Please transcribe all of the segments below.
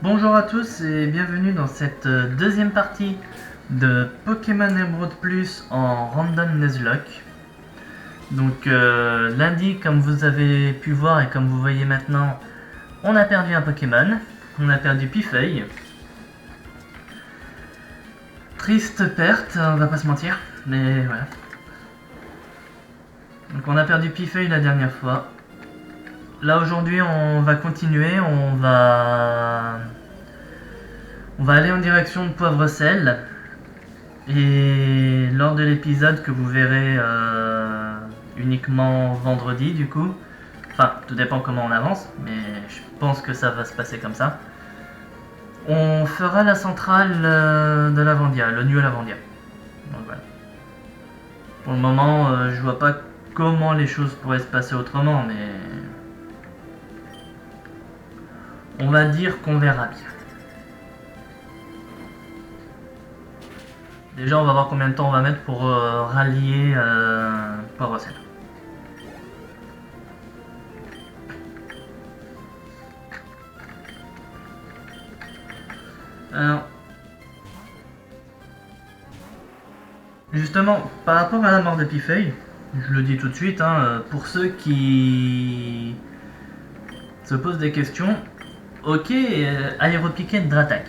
Bonjour à tous et bienvenue dans cette deuxième partie de Pokémon Emerald Plus en Random Nuzlocke. Donc lundi, comme vous avez pu voir et comme vous voyez maintenant, on a perdu un Pokémon. On a perdu Pifeuille. Triste perte, on va pas se mentir, mais voilà. Donc on a perdu Pifeuille la dernière fois. Là aujourd'hui on va continuer, on va aller en direction de Poivre-Sel. Et lors de l'épisode que vous verrez uniquement vendredi du coup, enfin tout dépend comment on avance, mais je pense que ça va se passer comme ça, on fera la centrale de Lavandia, le New Lavandia. Donc voilà. Pour le moment, je vois pas comment les choses pourraient se passer autrement, mais on va dire qu'on verra bien. Déjà, on va voir combien de temps on va mettre pour rallier Poivre-Sel. Alors, justement, par rapport à la mort de Pifeuille, je le dis tout de suite, pour ceux qui se posent des questions, ok, aéropiquet de Dratak.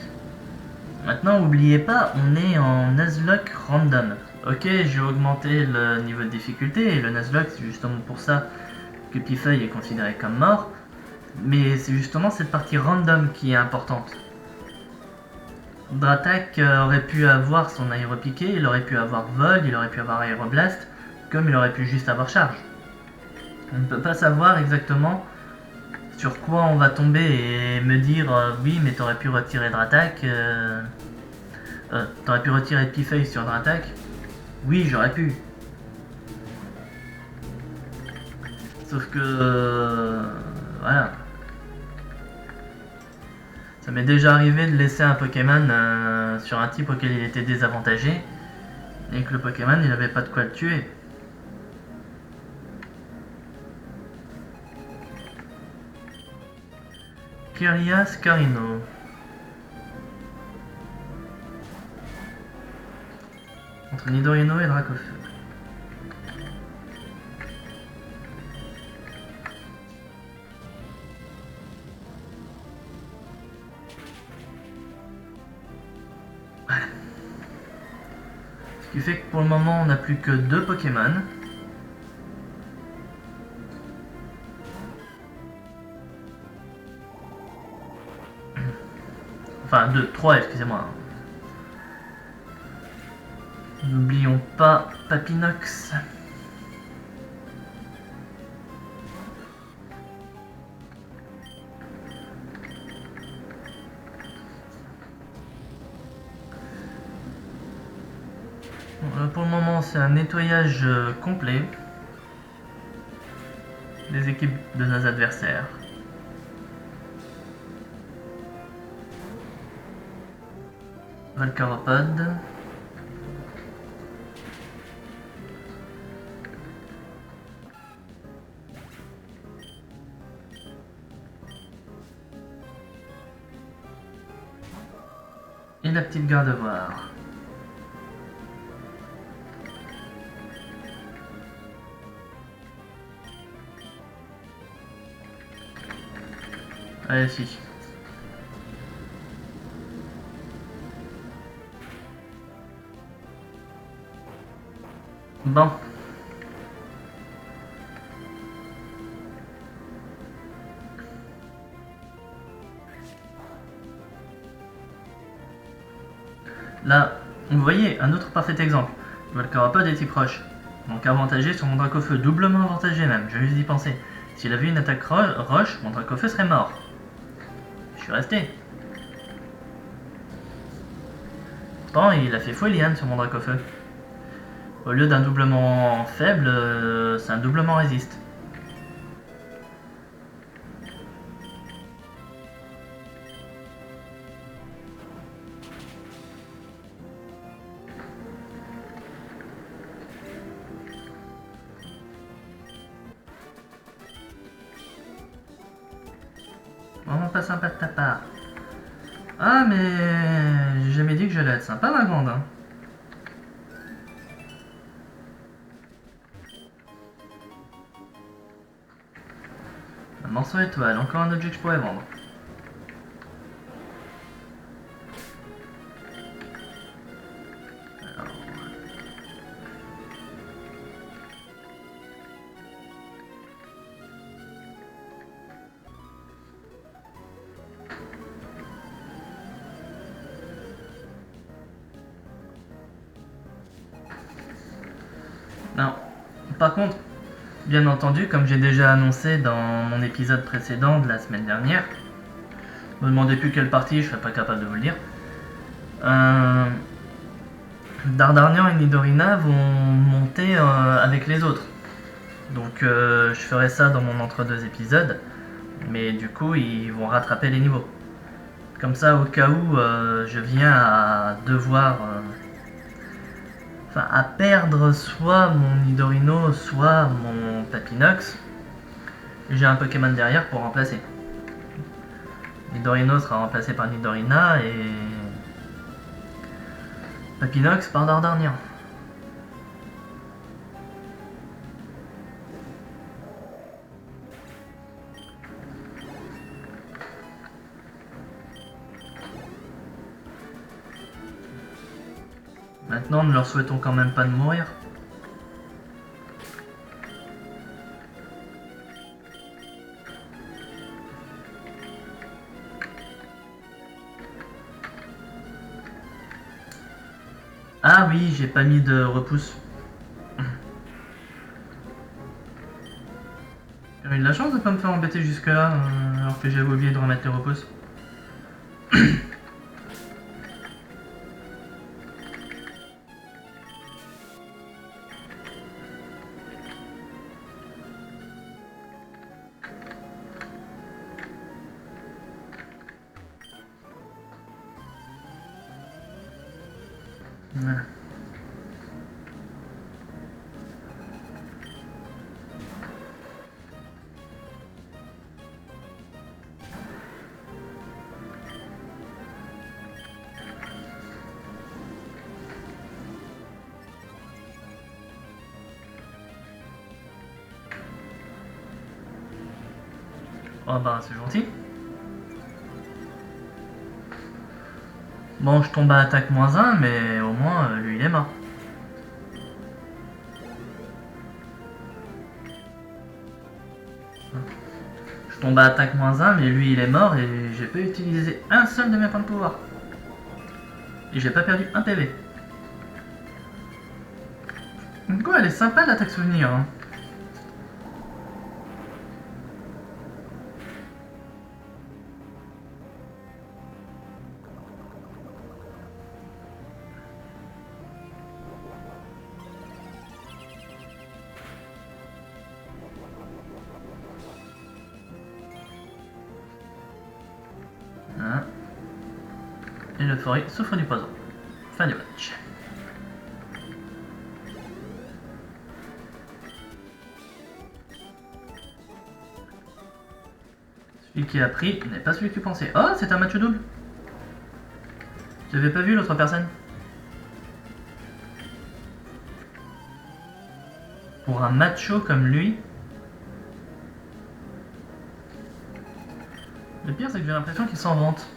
Maintenant, n'oubliez pas, on est en Nuzlocke random. Ok, j'ai augmenté le niveau de difficulté, et le Nuzlocke, c'est justement pour ça que Pifeuille est considéré comme mort, mais c'est justement cette partie random qui est importante. Dratak aurait pu avoir son aéropiqué, il aurait pu avoir vol, il aurait pu avoir aéroblast, comme il aurait pu juste avoir charge. On ne peut pas savoir exactement sur quoi on va tomber et me dire oui mais t'aurais pu retirer Dratak, t'aurais pu retirer Pifeuille sur Dratak. Oui j'aurais pu. Sauf que voilà. Ça m'est déjà arrivé de laisser un Pokémon sur un type auquel il était désavantagé et que le Pokémon il avait pas de quoi le tuer. Kyrias Carino. Entre Nidorino et Dracofeu. Voilà. Ce qui fait que pour le moment on n'a plus que 2 Pokémon. Enfin 2, 3 excusez-moi. N'oublions pas Papinox. Pour le moment, c'est un nettoyage complet des équipes de nos adversaires. Volcaropod. Et la petite Gardevoir. Allez, si. Bon. Là, vous voyez, un autre parfait exemple. Volcaropod est type roche. Donc avantagé sur mon Dracofeu, doublement avantagé même, je vais juste y penser. S'il avait une attaque roche, mon Dracofeu serait mort. Je suis resté. Pourtant, il a fait Folian sur mon Dracofeu. Au lieu d'un doublement faible, c'est un doublement résiste. Vraiment pas sympa de ta part. Ah, mais j'ai jamais dit que j'allais être sympa, ma grande. Hein. Un morceau étoile, encore un objet que je pourrais vendre. Non. Par contre, bien entendu, comme j'ai déjà annoncé dans mon épisode précédent de la semaine dernière, ne me demandez plus quelle partie, je serais pas capable de vous le dire. Dardarnian et Nidorina vont monter avec les autres. Donc je ferai ça dans mon entre-deux épisodes, mais du coup ils vont rattraper les niveaux. Comme ça, au cas où je viens à devoir... Enfin, à perdre soit mon Nidorino, soit mon Papinox, j'ai un Pokémon derrière pour remplacer. Nidorino sera remplacé par Nidorina et Papinox par Dardarnian. Maintenant, ne leur souhaitons quand même pas de mourir. Ah oui, j'ai pas mis de repousse. J'ai eu de la chance de pas me faire embêter jusque là, alors que j'avais oublié de remettre les repousses. Voilà. Oh bah c'est gentil. Bon, je tombe à attaque -1, mais au moins lui il est mort. Je tombe à attaque -1, mais lui il est mort et j'ai pas utilisé un seul de mes points de pouvoir. Et j'ai pas perdu un PV. Du coup, elle est sympa l'attaque souvenir. Hein. Hein. Et le forêt souffre du poison. Fin du match. Celui qui a pris n'est pas celui que tu pensais. Oh, c'est un match double. J'avais pas vu l'autre personne. Pour un macho comme lui. Le pire, c'est que j'ai l'impression qu'il s'en vante.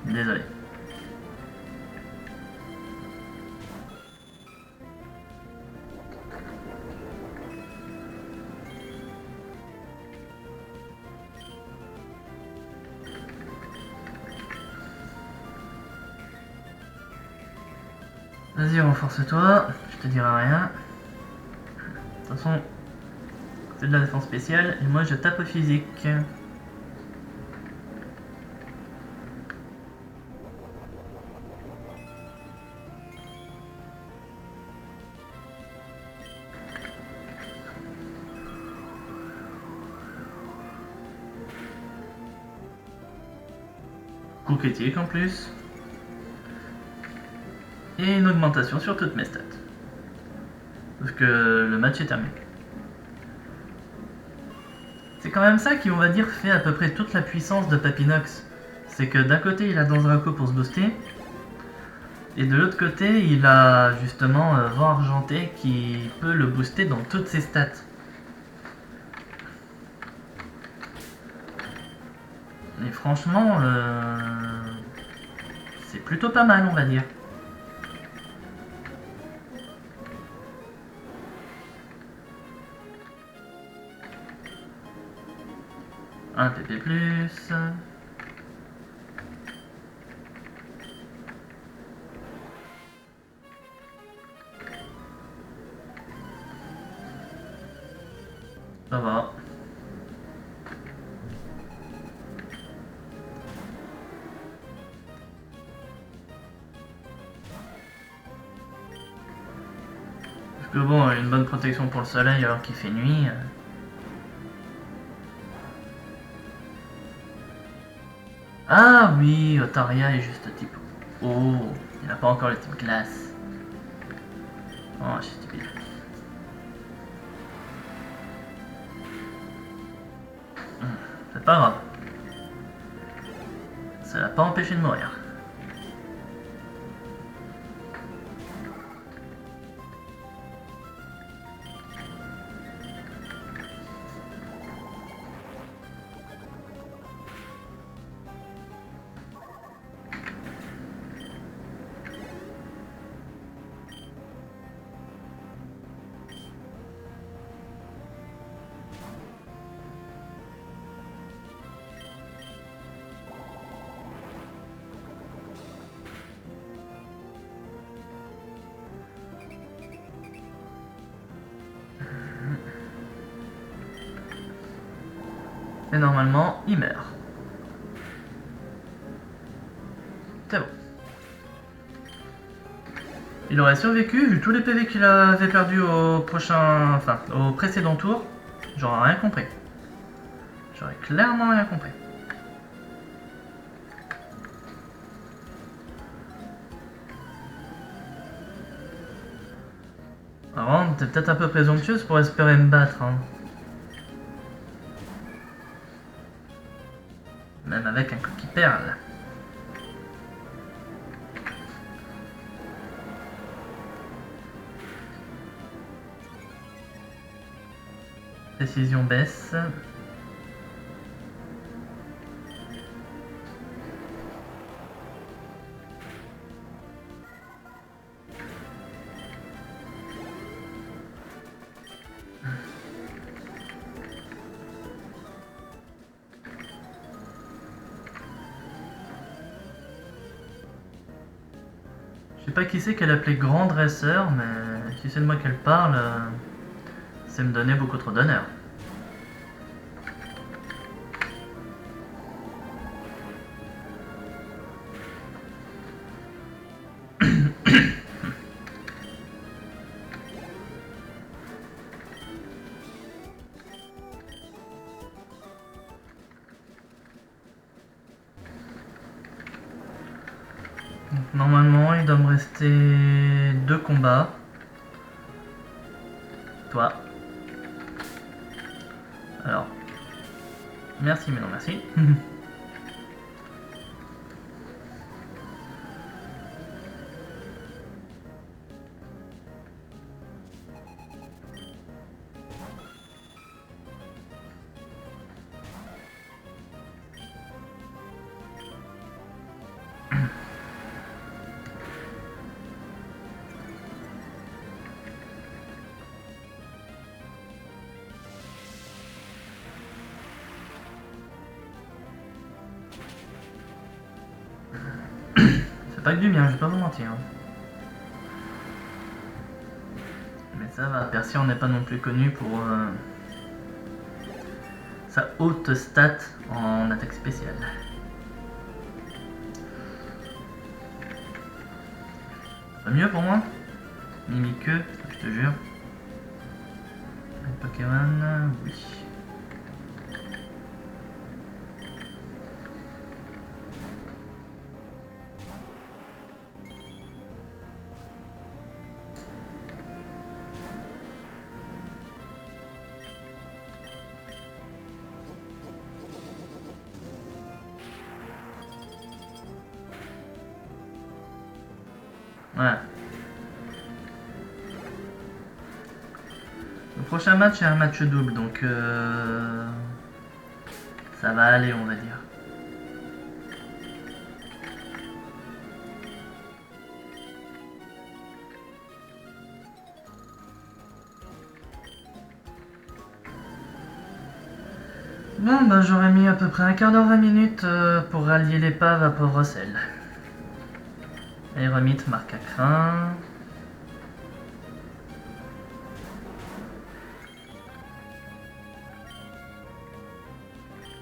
Désolé. Vas-y, renforce-toi, je te dirai rien. De toute façon, c'est de la défense spéciale et moi je tape au physique. coup critique en plus. Et une augmentation sur toutes mes stats. Parce que le match est terminé. C'est quand même ça qui, on va dire, fait à peu près toute la puissance de Papinox. C'est que d'un côté, il a Danzraco pour se booster. Et de l'autre côté, il a justement Vent Argenté qui peut le booster dans toutes ses stats. Et franchement, c'est plutôt pas mal, on va dire. Un PP+. Ça va. Parce que bon, une bonne protection pour le soleil alors qu'il fait nuit. Ah oui, Otaria est juste type. Oh, il n'a pas encore le type glace. Oh, je suis stupide. C'est pas grave. Ça l'a pas empêché de mourir. Et normalement, il meurt. C'est bon. Il aurait survécu vu tous les PV qu'il avait perdu au prochain... Enfin, au précédent tour. J'aurais rien compris. J'aurais clairement rien compris. Alors, t'es peut-être un peu présomptueuse pour espérer me battre. Hein. Même avec un coquille perle. Précision baisse. Je sais pas qui c'est qu'elle appelait grand dresseur, mais si c'est de moi qu'elle parle, c'est me donner beaucoup trop d'honneur. Donc, normalement, il doit me rester 2 combats. Toi. Alors. Merci, mais non merci. C'est pas que du bien, je vais pas vous mentir. Mais ça va, Percy on n'est pas non plus connu pour sa haute stat en attaque spéciale. Pas mieux pour moi? Mimiqueux, je te jure. Un Pokémon, oui. Ouais. Le prochain match est un match double, donc ça va aller, on va dire. Bon, ben j'aurais mis à peu près un quart d'heure, 20 minutes pour rallier l'épave à Port-Rossel. Aéromite marque à crin.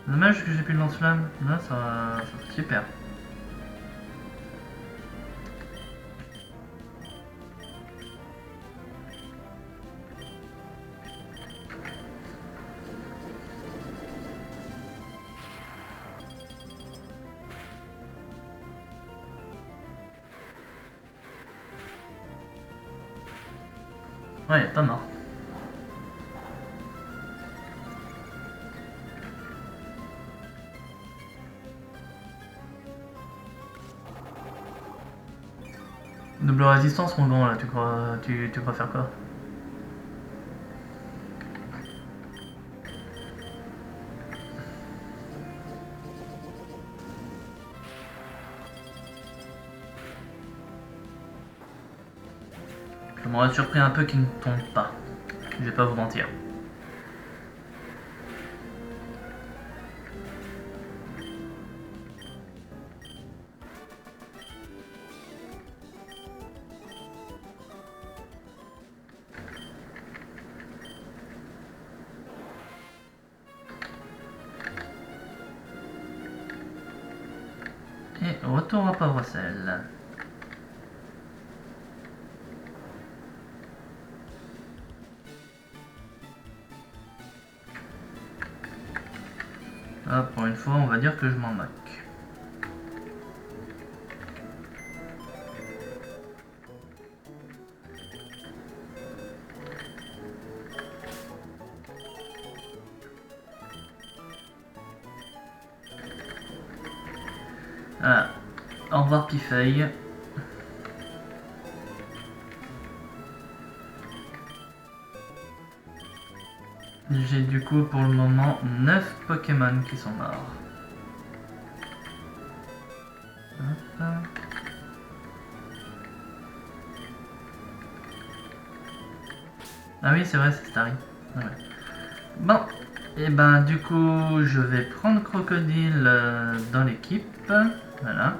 Dommage que j'ai plus de lance-flamme. Là, ça super. Ouais, pas mort. Double résistance, mon grand, là, tu crois faire quoi? Ça m'aurait surpris un peu qu'il ne tombe pas. Je vais pas vous mentir. Et retour à Port-Rossel. Ah, pour une fois, on va dire que je m'en moque. Voilà. Au revoir, Pifeuille. J'ai du coup pour le moment 9 Pokémon qui sont morts. Hop. Ah oui, c'est vrai, c'est Starry. Ouais. Bon, et ben du coup, je vais prendre Crocodile dans l'équipe. Voilà.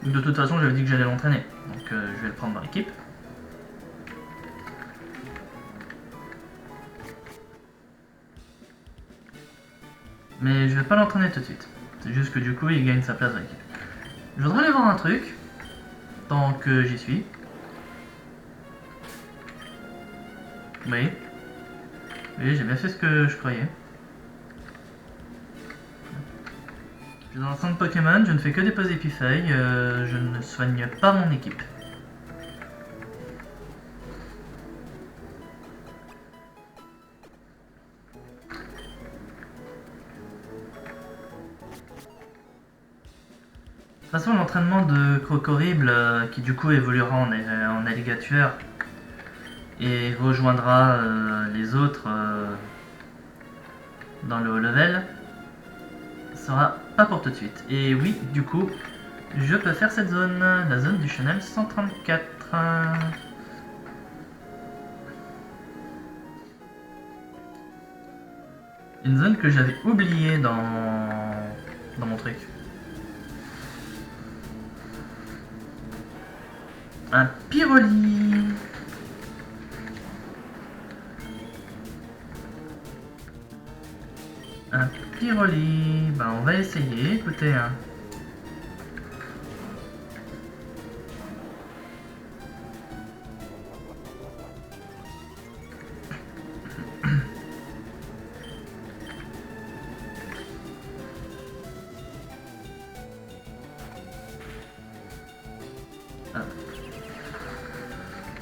De toute façon, j'avais dit que j'allais l'entraîner, donc je vais le prendre dans l'équipe. Mais je vais pas l'entraîner tout de suite. C'est juste que du coup, il gagne sa place dans l'équipe. Je voudrais aller voir un truc, tant que j'y suis. Oui. Oui, j'ai bien fait ce que je croyais. Je suis dans un centre Pokémon, je ne fais que des poses épifeuilles, je ne soigne pas mon équipe. De toute façon, l'entraînement de Crocorible, qui du coup évoluera en alligator et rejoindra les autres dans le haut level, sera pas pour tout de suite. Et oui, du coup, je peux faire cette zone, la zone du Channel 134. Une zone que j'avais oubliée dans mon truc. Un Pyroli. Un Pyroli. Bah on va essayer, écoutez. Hein.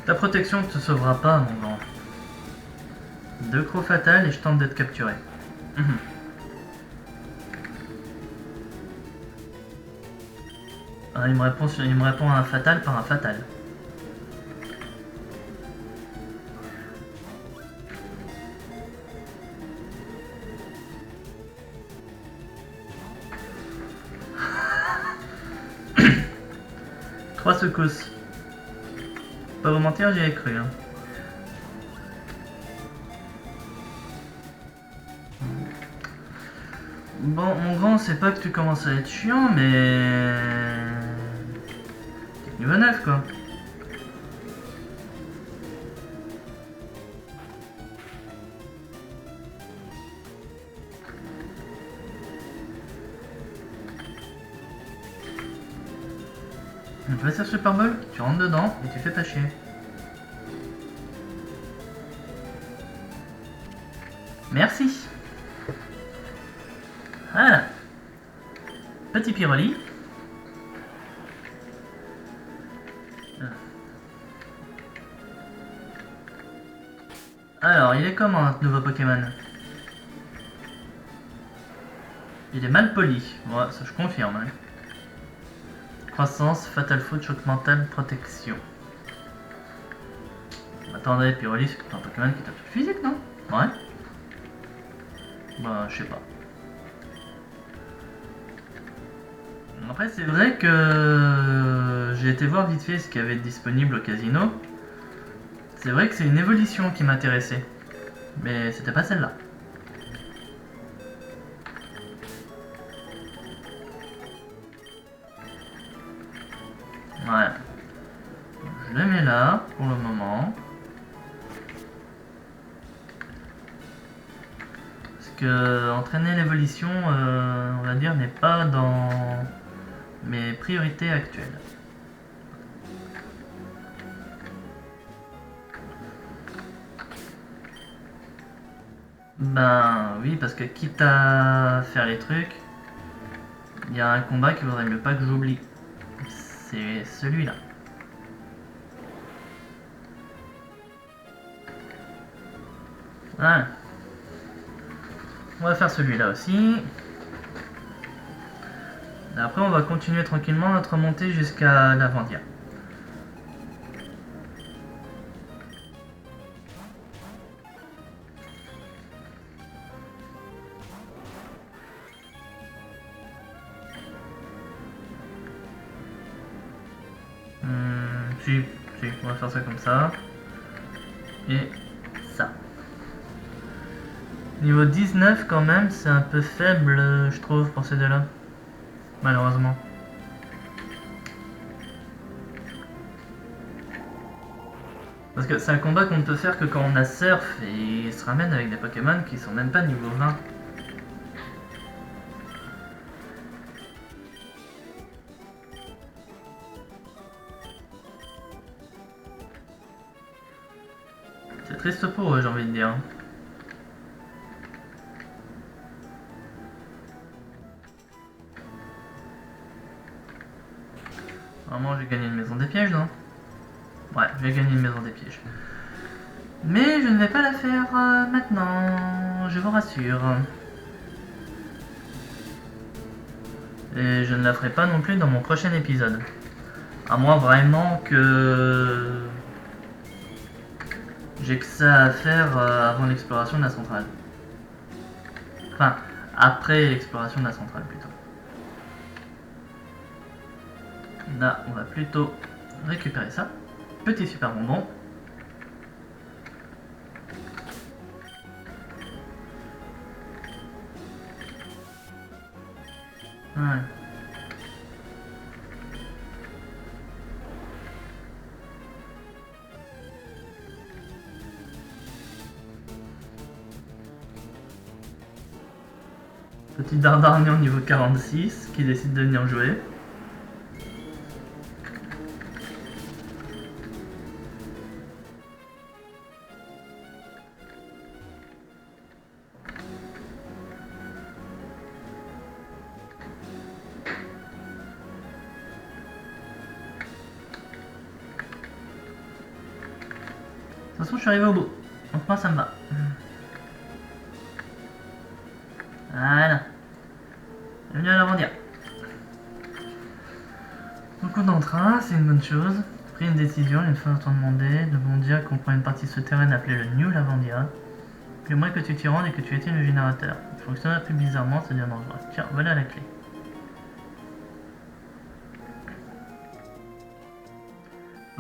Ta protection ne te sauvera pas, mon grand. Deux crocs fatales et je tente d'être capturé. Ah, il me répond à un fatal par un fatal. 3 secousses. Pas vous mentir, j'y ai cru. Hein. Bon, mon grand, c'est pas que tu commences à être chiant, mais... T'es niveau 9, quoi. Tu vas sur Super Bowl, tu rentres dedans et tu fais pas chier. Merci. Voilà. Petit Pyroli. Alors, il est comment notre nouveau Pokémon? Il est mal poli. Ouais, ça je confirme. Hein. Croissance, Fatal Foot, choc mental, protection. Attendez, Pyroli, c'est un Pokémon qui tape tout physique, non? Ouais. Bah, je sais pas. Après, c'est vrai que j'ai été voir vite fait ce qu'il y avait de disponible au casino. C'est vrai que c'est une évolution qui m'intéressait. Mais c'était pas celle-là. Ouais. Je le mets là, pour le moment. Parce que entraîner l'évolution, on va dire, n'est pas dans mes priorités actuelles. Ben oui, parce que quitte à faire les trucs, il y a un combat qu'il vaudrait mieux pas que j'oublie. C'est celui-là. Ouais. On va faire celui-là aussi. Et après, on va continuer tranquillement notre montée jusqu'à Lavandia. Si, on va faire ça comme ça. Et ça. Niveau 19 quand même, c'est un peu faible, je trouve, pour ces deux-là. Malheureusement. Parce que c'est un combat qu'on ne peut faire que quand on a surf et il se ramène avec des Pokémon qui sont même pas niveau 20. C'est triste pour eux, j'ai envie de dire. Normalement, j'ai gagné une maison des pièges, non? Ouais, j'ai gagné une maison des pièges. Mais je ne vais pas la faire maintenant, je vous rassure. Et je ne la ferai pas non plus dans mon prochain épisode. À moins vraiment que j'ai que ça à faire avant l'exploration de la centrale. Enfin, après l'exploration de la centrale plutôt. Là, on va plutôt récupérer ça. Petit super bonbon. Ouais. Petit Dardarnian niveau 46 qui décide de venir jouer. De toute façon, je suis arrivé au bout. Donc moi, ça me va. Voilà. Bienvenue à Lavandia. Beaucoup d'entrain, c'est une bonne chose. Pris une décision, une fois autant demandé. Lavandia comprend une partie souterraine appelée le New Lavandia. J'aimerais que tu t'y rendes et que tu éteignes le générateur. Il fonctionne un peu bizarrement, c'est bien dangereux. Tiens, voilà la clé.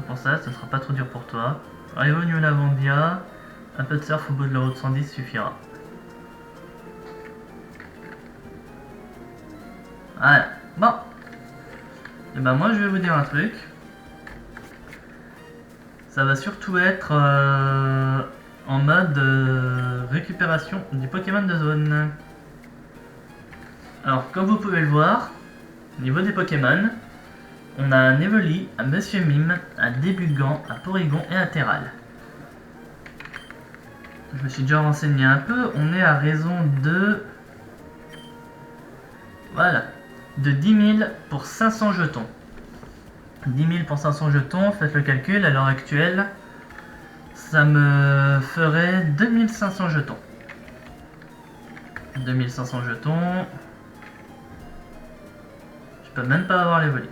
Pour ça, ce sera pas trop dur pour toi. Arrive au New Lavandia, un peu de surf au bout de la route 110 suffira. Voilà. Bon. Et ben moi je vais vous dire un truc. Ça va surtout être en mode récupération du Pokémon de zone. Alors comme vous pouvez le voir, au niveau des Pokémon, on a un Evoli, un Monsieur Mime, un Débugant, un Porygon et un Terral. Je me suis déjà renseigné un peu, on est à raison de... Voilà, de 10 000 pour 500 jetons. 10 000 pour 500 jetons, faites le calcul, à l'heure actuelle, ça me ferait 2500 jetons. 2500 jetons. Je peux même pas avoir les volets.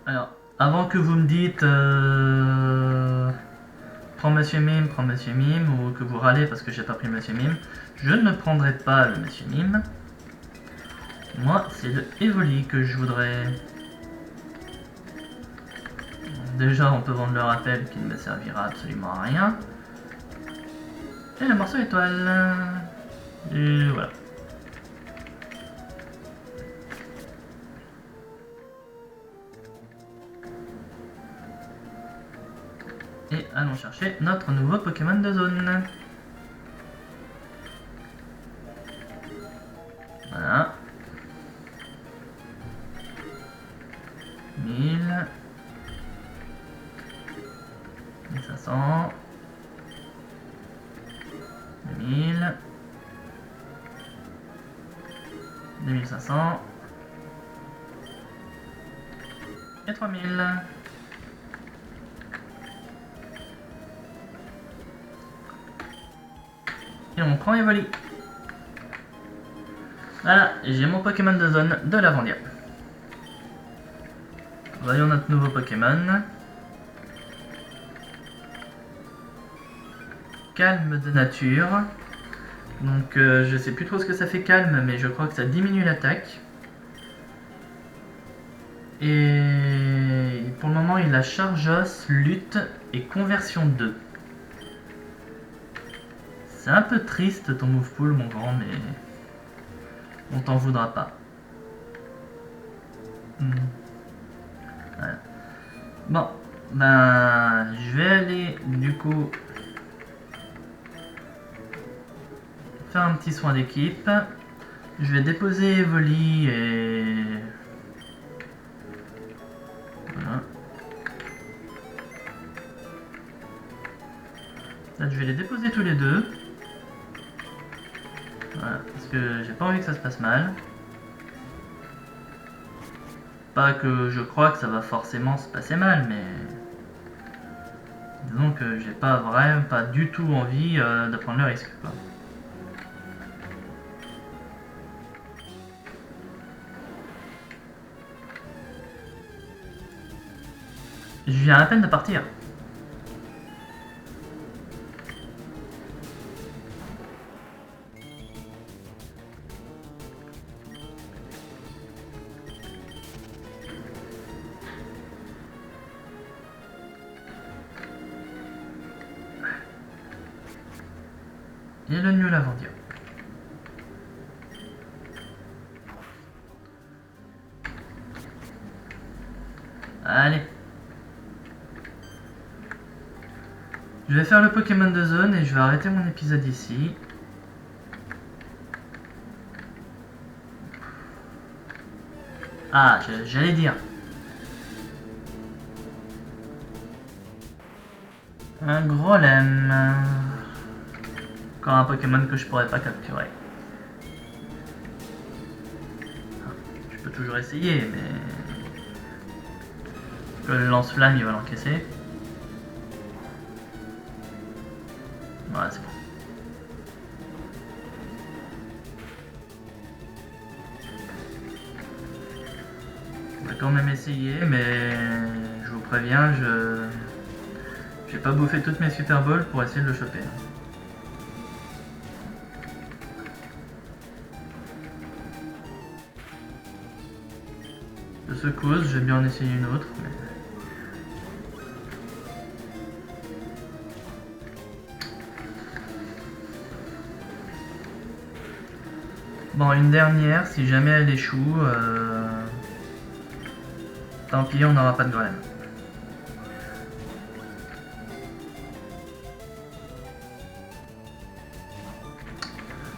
Alors, avant que vous me dites prends Monsieur Mime, ou que vous râlez parce que j'ai pas pris Monsieur Mime, je ne prendrai pas le Monsieur Mime. Moi, c'est le Evoli que je voudrais. Déjà, on peut vendre le rappel qui ne me servira absolument à rien. Et le morceau étoile. Et voilà. Et allons chercher notre nouveau Pokémon de zone. Voilà. 1000. 1500. 2000. 2500. Et 3000. Et on prend Evoli. Voilà, j'ai mon Pokémon de zone de Lavandia. Voyons notre nouveau Pokémon. Calme de nature. Donc je sais plus trop ce que ça fait calme, mais je crois que ça diminue l'attaque. Et pour le moment il a Chargeos, Lutte et Conversion 2. C'est un peu triste ton move pool mon grand, mais on t'en voudra pas. Voilà. Bon, ben je vais aller du coup faire un petit soin d'équipe. Je vais déposer Evoli et... Voilà. Là, je vais les déposer tous les deux. Voilà, parce que j'ai pas envie que ça se passe mal. Pas que je crois que ça va forcément se passer mal, mais... Disons que j'ai pas du tout envie de prendre le risque, quoi. Je viens à peine de partir. Et le New Lavandia. Allez. Je vais faire le Pokémon de zone et je vais arrêter mon épisode ici. Ah, j'allais dire. Un Grolem. Encore un Pokémon que je pourrais pas capturer. Je peux toujours essayer, mais... Le lance-flamme, il va l'encaisser. Voilà, c'est bon. On va quand même essayer, mais je vous préviens, j'ai pas bouffé toutes mes Super Balls pour essayer de le choper. de secousse, je vais bien en essayer une autre. Mais... Bon, une dernière, si jamais elle échoue, tant pis, on n'aura pas de golem.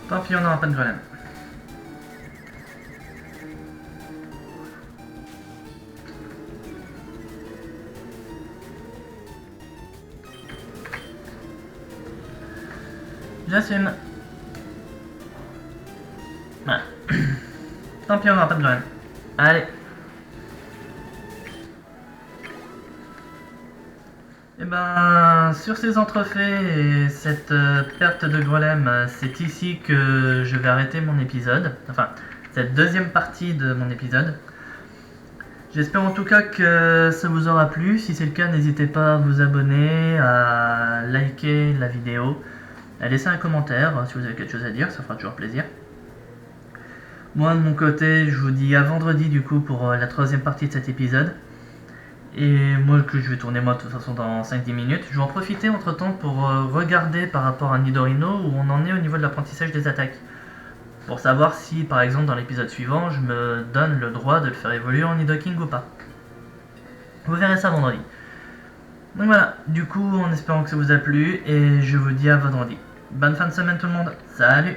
Tant pis, on n'aura pas de golem. J'assume. Voilà. Tant pis, on n'aura pas de golem. Allez. Et ben, sur ces entrefaits et cette perte de golem, c'est ici que je vais arrêter mon épisode. Enfin, cette deuxième partie de mon épisode. J'espère en tout cas que ça vous aura plu. Si c'est le cas, n'hésitez pas à vous abonner, à liker la vidéo, à laisser un commentaire si vous avez quelque chose à dire, ça fera toujours plaisir. Moi de mon côté, je vous dis à vendredi du coup pour la troisième partie de cet épisode. Et moi que je vais tourner moi de toute façon dans 5-10 minutes. Je vais en profiter entre temps pour regarder par rapport à Nidorino où on en est au niveau de l'apprentissage des attaques. Pour savoir si par exemple dans l'épisode suivant je me donne le droit de le faire évoluer en Nidoking ou pas. Vous verrez ça vendredi. Donc voilà, du coup en espérant que ça vous a plu et je vous dis à vendredi. Bonne fin de semaine tout le monde, salut!